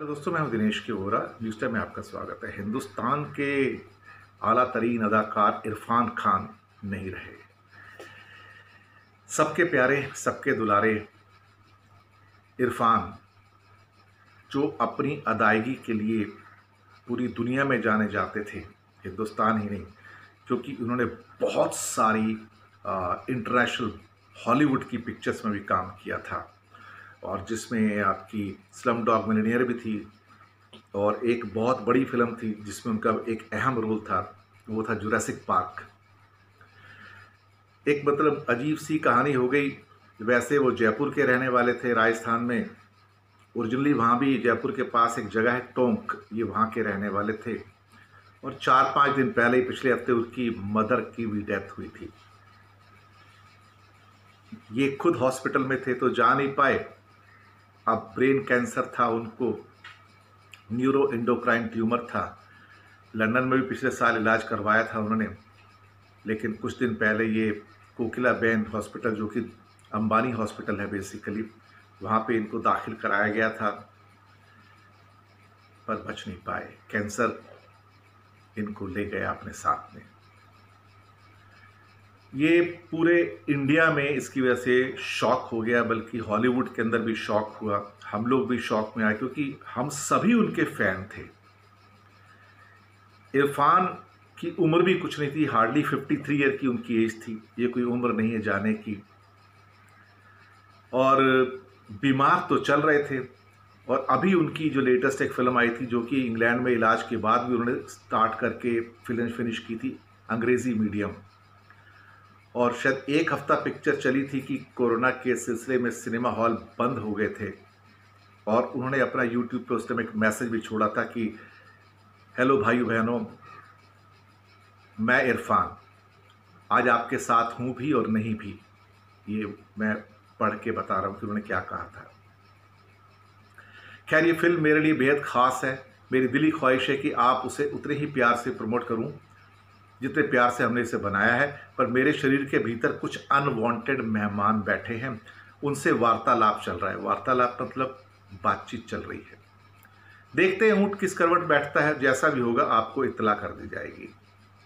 Hello दोस्तों, मैं हूं दिनेश के वोरा। न्यूज़ टाइम में आपका स्वागत है। हिंदुस्तान के आला तरीन अदाकार इरफान खान नहीं रहे। सबके प्यारे, सबके दुलारे इरफान, जो अपनी अदायगी के लिए पूरी दुनिया में जाने जाते थे, हिंदुस्तान ही नहीं, क्योंकि उन्होंने बहुत सारी इंटरनेशनल हॉलीवुड की पिक्चर्स में भी काम किया था, और जिसमें आपकी स्लम डॉग मिलियनेयर भी थी, और एक बहुत बड़ी फिल्म थी जिसमें उनका एक अहम रोल था, वो था जुरासिक पार्क। एक मतलब अजीब सी कहानी हो गई। वैसे वो जयपुर के रहने वाले थे, राजस्थान में। ओरिजिनली वहाँ भी जयपुर के पास एक जगह है टोंक, ये वहाँ के रहने वाले थे। और 4-5 दिन पहले ही, पिछले हफ्ते, उनकी मदर की भी डेथ हुई थी। ये खुद हॉस्पिटल में थे तो जा नहीं पाए। अब ब्रेन कैंसर था उनको, न्यूरो एंडोक्राइन ट्यूमर था। लंदन में भी पिछले साल इलाज करवाया था उन्होंने, लेकिन कुछ दिन पहले ये कोकिलाबेन हॉस्पिटल, जो कि अंबानी हॉस्पिटल है बेसिकली, वहाँ पे इनको दाखिल कराया गया था, पर बच नहीं पाए। कैंसर इनको ले गया अपने साथ में। ये पूरे इंडिया में इसकी वजह से शॉक हो गया, बल्कि हॉलीवुड के अंदर भी शॉक हुआ। हम लोग भी शॉक में आए, क्योंकि हम सभी उनके फैन थे। इरफान की उम्र भी कुछ नहीं थी, हार्डली 53 ईयर की उनकी एज थी। ये कोई उम्र नहीं है जाने की। और बीमार तो चल रहे थे, और अभी उनकी जो लेटेस्ट एक फिल्म आई थी, जो कि इंग्लैंड में इलाज के बाद भी उन्होंने स्टार्ट करके फिल्म फिनिश की थी, अंग्रेजी मीडियम। और शायद एक हफ्ता पिक्चर चली थी कि कोरोना के सिलसिले में सिनेमा हॉल बंद हो गए थे, और उन्होंने अपना यूट्यूब पे उस टाइम एक मैसेज भी छोड़ा था कि हेलो भाइयों बहनों, मैं इरफान आज आपके साथ हूँ भी और नहीं भी। ये मैं पढ़ के बता रहा हूँ कि उन्होंने क्या कहा था। खैर, ये फिल्म मेरे लिए बेहद ख़ास है। मेरी दिली ख्वाहिश है कि आप उसे उतने ही प्यार से प्रमोट करूं जितने प्यार से हमने इसे बनाया है। पर मेरे शरीर के भीतर कुछ अनवांटेड मेहमान बैठे हैं, उनसे वार्तालाप चल रहा है। वार्तालाप मतलब बातचीत चल रही है। देखते हैं ऊँट किस करवट बैठता है। जैसा भी होगा आपको इत्तला कर दी जाएगी।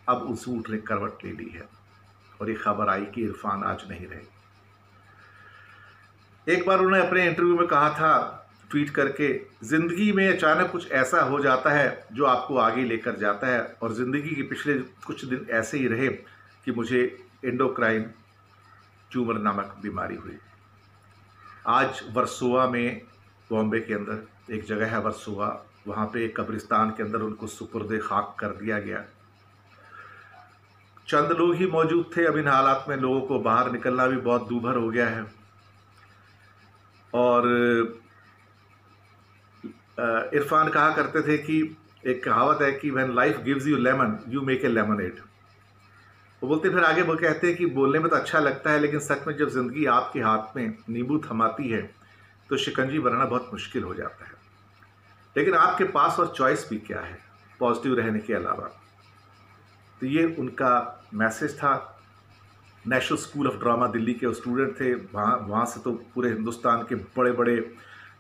अब उस ऊँट ने करवट ले ली है, और ये खबर आई कि इरफान आज नहीं रहे। एक बार उन्होंने अपने इंटरव्यू में कहा था, ट्वीट करके, जिंदगी में अचानक कुछ ऐसा हो जाता है जो आपको आगे लेकर जाता है, और ज़िंदगी के पिछले कुछ दिन ऐसे ही रहे कि मुझे एंडोक्राइन ट्यूमर नामक बीमारी हुई। आज वर्सोवा में, बॉम्बे के अंदर एक जगह है वर्सोवा, वहाँ पे एक कब्रिस्तान के अंदर उनको सुपुर्द खाक कर दिया गया। चंद लोग ही मौजूद थे। अब इन हालात में लोगों को बाहर निकलना भी बहुत दूभर हो गया है। और इरफान कहा करते थे कि एक कहावत है कि when life gives you lemon you make a lemonade. वो बोलते, फिर आगे वो कहते हैं कि बोलने में तो अच्छा लगता है, लेकिन सच में जब जिंदगी आपके हाथ में नींबू थमाती है तो शिकंजी बनाना बहुत मुश्किल हो जाता है। लेकिन आपके पास और चॉइस भी क्या है पॉजिटिव रहने के अलावा। तो ये उनका मैसेज था। National school of drama Delhi के स्टूडेंट थे। वहाँ से तो पूरे हिंदुस्तान के बड़े बड़े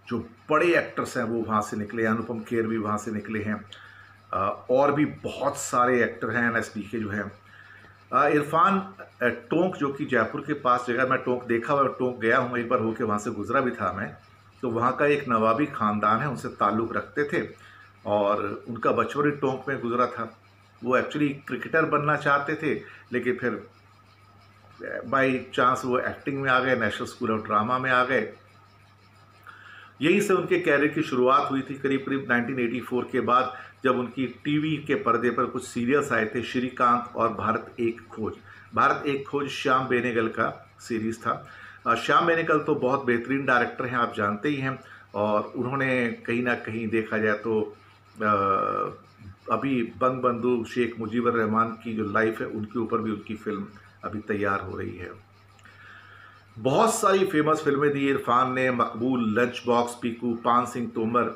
जो बड़े एक्टर्स हैं वो वहाँ से निकले। अनुपम खेर भी वहाँ से निकले हैं, और भी बहुत सारे एक्टर हैं एनएसडी के जो हैं। इरफान टोंक, जो कि जयपुर के पास जगह, मैं टोंक देखा हुआ, टोंक गया हूँ एक बार, होके वहाँ से गुजरा भी था मैं। तो वहाँ का एक नवाबी ख़ानदान है, उनसे ताल्लुक़ रखते थे, और उनका बचपन ही टोंक में गुजरा था। वो एक्चुअली क्रिकेटर बनना चाहते थे, लेकिन फिर बाई चांस वो एक्टिंग में आ गए, नेशनल स्कूल ऑफ ड्रामा में आ गए। यहीं से उनके कैरियर की शुरुआत हुई थी, करीब करीब 1984 के बाद, जब उनकी टीवी के पर्दे पर कुछ सीरियल्स आए थे, श्रीकांत और भारत एक खोज। भारत एक खोज श्याम बेनेगल का सीरीज़ था। श्याम बेनेगल तो बहुत बेहतरीन डायरेक्टर हैं, आप जानते ही हैं, और उन्होंने कहीं ना कहीं देखा जाए तो अभी बंग बंधु शेख मुजीबर रहमान की जो लाइफ है, उनके ऊपर भी उनकी फिल्म अभी तैयार हो रही है। बहुत सारी फेमस फिल्में दी इरफान ने। मकबूल, लंच बॉक्स, पीकू, पान सिंह तोमर,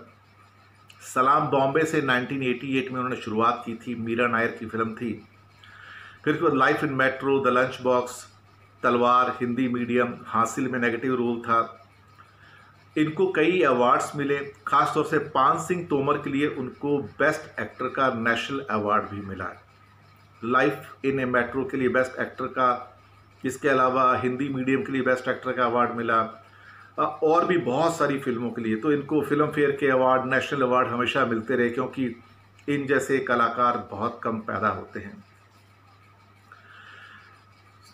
सलाम बॉम्बे से 1988 में उन्होंने शुरुआत की थी, मीरा नायर की फिल्म थी। फिर उसके बाद life in metro, the lunch box, तलवार, हिंदी मीडियम, हासिल में नेगेटिव रोल था, इनको कई अवार्ड्स मिले, खास तौर से पान सिंह तोमर के लिए उनको बेस्ट एक्टर का नेशनल अवार्ड भी मिला है। लाइफ इन ए मेट्रो के लिए बेस्ट एक्टर का, इसके अलावा हिंदी मीडियम के लिए बेस्ट एक्टर का अवार्ड मिला, और भी बहुत सारी फिल्मों के लिए। तो इनको फिल्म फेयर के अवार्ड, नेशनल अवार्ड हमेशा मिलते रहे, क्योंकि इन जैसे कलाकार बहुत कम पैदा होते हैं।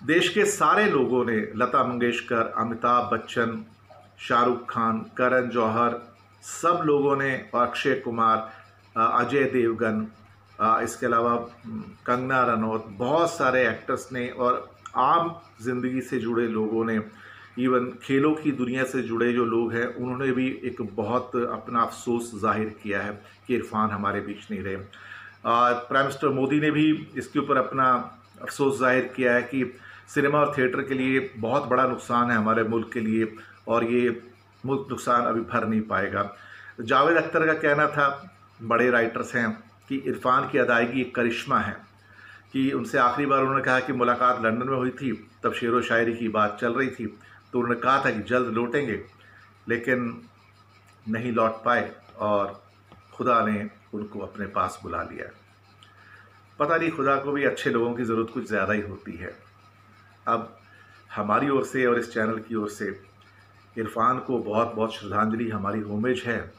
देश के सारे लोगों ने, लता मंगेशकर, अमिताभ बच्चन, शाहरुख खान, करण जौहर, सब लोगों ने, अक्षय कुमार, अजय देवगन, इसके अलावा कंगना रनौत, बहुत सारे एक्टर्स ने और आम जिंदगी से जुड़े लोगों ने, इवन खेलों की दुनिया से जुड़े जो लोग हैं, उन्होंने भी एक बहुत अपना अफसोस जाहिर किया है कि इरफान हमारे बीच नहीं रहे। प्राइम मिनिस्टर मोदी ने भी इसके ऊपर अपना अफसोस जाहिर किया है कि सिनेमा और थिएटर के लिए बहुत बड़ा नुकसान है हमारे मुल्क के लिए, और ये मुल्क नुकसान अभी भर नहीं पाएगा। जावेद अख्तर का कहना था, बड़े राइटर्स हैं, कि इरफान की अदायगी एक करिश्मा है, कि उनसे आखिरी बार उन्होंने कहा कि मुलाकात लंदन में हुई थी, तब शेर व शायरी की बात चल रही थी, तो उन्होंने कहा था कि जल्द लौटेंगे, लेकिन नहीं लौट पाए और खुदा ने उनको अपने पास बुला लिया। पता नहीं, खुदा को भी अच्छे लोगों की ज़रूरत कुछ ज़्यादा ही होती है। अब हमारी ओर से और इस चैनल की ओर से इरफान को बहुत बहुत श्रद्धांजलि, हमारी होमेज है।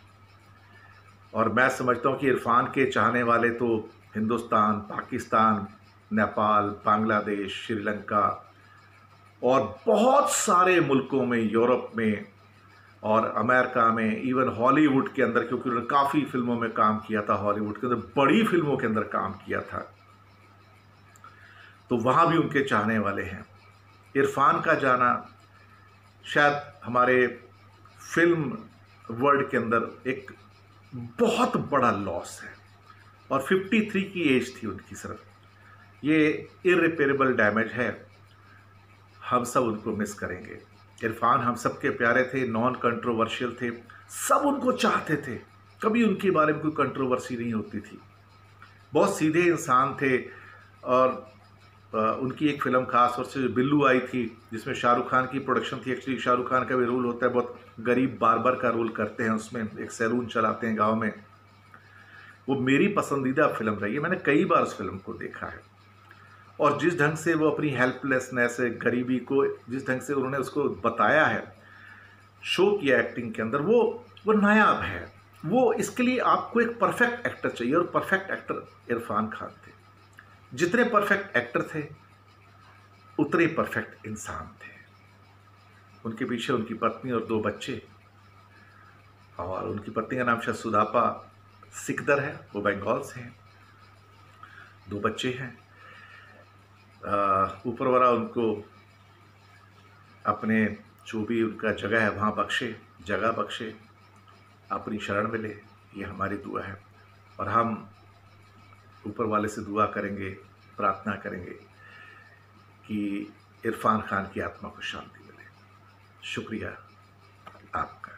और मैं समझता हूँ कि इरफान के चाहने वाले तो हिंदुस्तान, पाकिस्तान, नेपाल, बांग्लादेश, श्रीलंका और बहुत सारे मुल्कों में, यूरोप में और अमेरिका में, इवन हॉलीवुड के अंदर, क्योंकि उन्होंने काफ़ी फिल्मों में काम किया था, हॉलीवुड के अंदर बड़ी फिल्मों के अंदर काम किया था, तो वहाँ भी उनके चाहने वाले हैं। इरफान का जाना शायद हमारे फिल्म वर्ल्ड के अंदर एक बहुत बड़ा लॉस है, और 53 की एज थी उनकी सिर्फ। ये इररिपेरेबल डैमेज है, हम सब उनको मिस करेंगे। इरफान हम सब के प्यारे थे, नॉन कंट्रोवर्शियल थे, सब उनको चाहते थे, कभी उनके बारे में कोई कंट्रोवर्सी नहीं होती थी, बहुत सीधे इंसान थे। और उनकी एक फिल्म खास तौर से जो बिल्लू आई थी, जिसमें शाहरुख खान की प्रोडक्शन थी, एक्चुअली शाहरुख खान का भी रोल होता है, बहुत गरीब बार्बर का रोल करते हैं उसमें, एक सैलून चलाते हैं गांव में। वो मेरी पसंदीदा फिल्म रही है, मैंने कई बार उस फिल्म को देखा है। और जिस ढंग से वो अपनी हेल्पलेसनेस, गरीबी को जिस ढंग से उन्होंने उसको बताया है, शो किया एक्टिंग के अंदर, वो नायाब है। वो इसके लिए आपको एक परफेक्ट एक्टर चाहिए, और परफेक्ट एक्टर इरफान खान थे। जितने परफेक्ट एक्टर थे, उतने परफेक्ट इंसान थे। उनके पीछे उनकी पत्नी और 2 बच्चे, और उनकी पत्नी का नाम शायद सुदापा सिकदर है, वो बंगाल से हैं, 2 बच्चे हैं। ऊपर वाला उनको अपने जो भी उनका जगह है वहाँ बख्शे, जगह बख्शे, अपनी शरण मिले, ये हमारी दुआ है। और हम ऊपर वाले से दुआ करेंगे, प्रार्थना करेंगे कि इरफान खान की आत्मा को शांति मिले। शुक्रिया आपका।